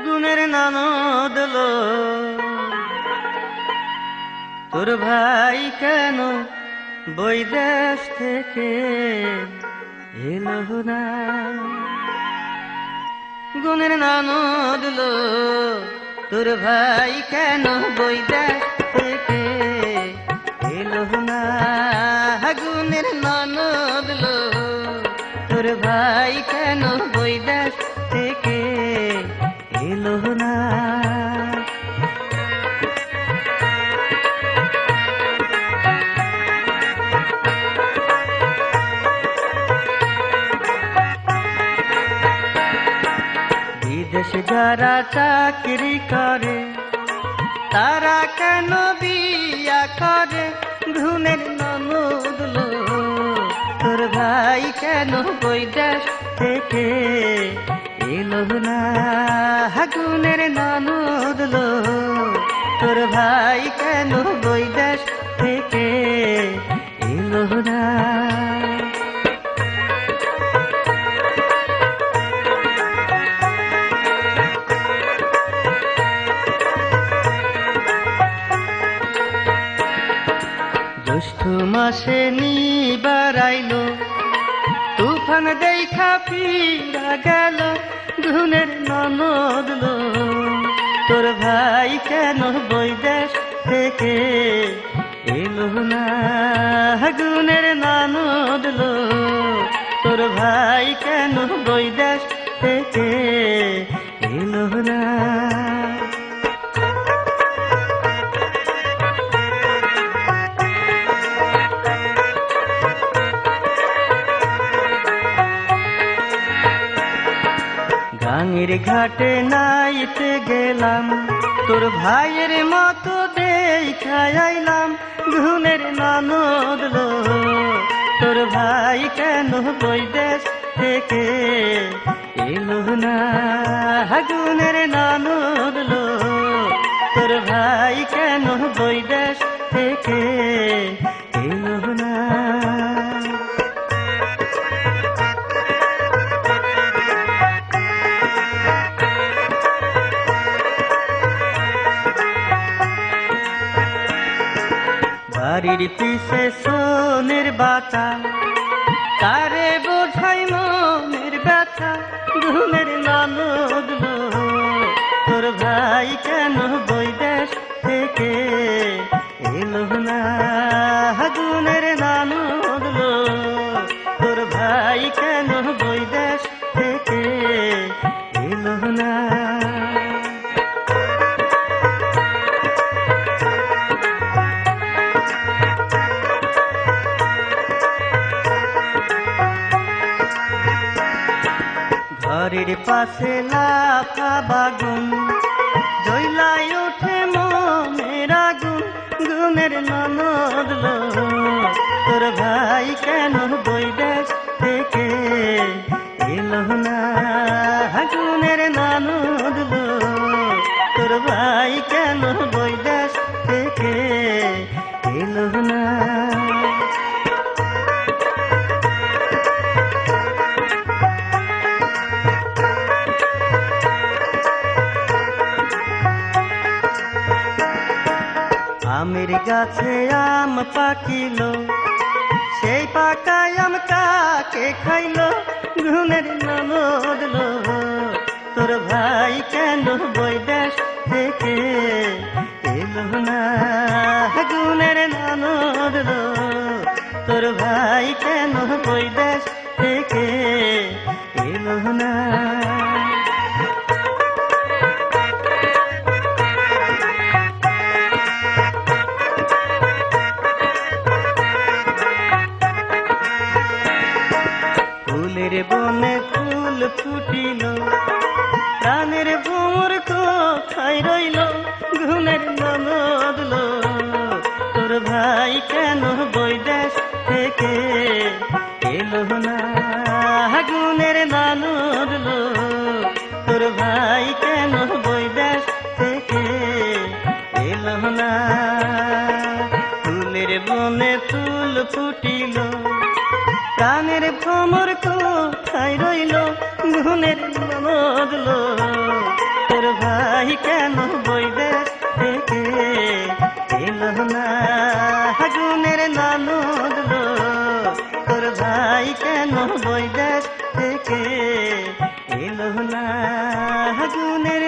গুণের ননদ লো তোর ভাই কেন বৈদেশ থেকে এলো না। গুণের ননদ লো তোর ভাই কেন বৈদেশ থেকে এলো না। গুণের ননদ লো তোর ভাই কেন বৈদেশ থেকে এলো না। বিদেশে যারা চাকরি করে তারা কেন বিয়া করে। গুণের ননদ লো তোর ভাই কেন বৈদেশ থেকে এলো না। গুণের ননদ লো তোর ভাই কেন বৈদেশ থেকে এলো না। জ্যৈষ্ঠ মাসে নিবার আইলো তুফান দেখা ফিরা গেল। গুণের ননদ লো তোর ভাই কেন বৈদেশ থেকে এলো না। গুণের ননদ লো তোর ভাই কেন বৈদেশ থেকে এলো না। গাঙের ঘাটে নাইতে গেলাম তোর ভাইয়ের মতো দেখা আইলাম। গুণের ননদ লো তোর ভাই কেন বৈদেশ থেকে এলো না। গুণের ননদ লো তোর ভাই কেন বৈদেশ থেকে এলো না। বাড়ির পিছে সোনের বাতা তারে বোঝাই মনের ব্যথা। গুণের ননদ লো তোর ভাই কেন বৈদেশ থেকে এলো না। গুণের ননদ লো তোর ভাই কেন বৈদেশ থেকে এলো না। ঘরের পাশে লাফা বাগুন জ্বলাই ওঠে মনের আগুন। গুণের ননদ লো তোর ভাই কেন বৈদেশ থেকে এলো না। গুণের ননদ লো তোর ভাই কেন বৈদেশ থেকে এলো না। আমের গাছে আম পাকিলো সেই পাকা আম কাকে খাইলো। গুণের ননদ লো তোর ভাই কেন বৈদেশ থেকে এলো না। গুণের ননদ লো তোর ভাই কেন বৈদেশ থেকে এলো না। ফুলের বনে ফুল ফুটিল প্রাণের ভোর কোথায় রইল। গুণের ননদ লো তোর ভাই কেন বৈদেশ থেকে এলো না। গুণের ননদ লো তোর ভাই কেন বৈদেশ থেকে এলো না। ফুলের বনে ফুল ফুটিল প্রাণের ভ্রমর কোথায় রইল। গুণের ননদ লো তোর কেন বৈদেশ থেকে এলো না? আগুনের ননদ লো, তোর ভাই কেন বৈদেশ থেকে এলো না? আগুনের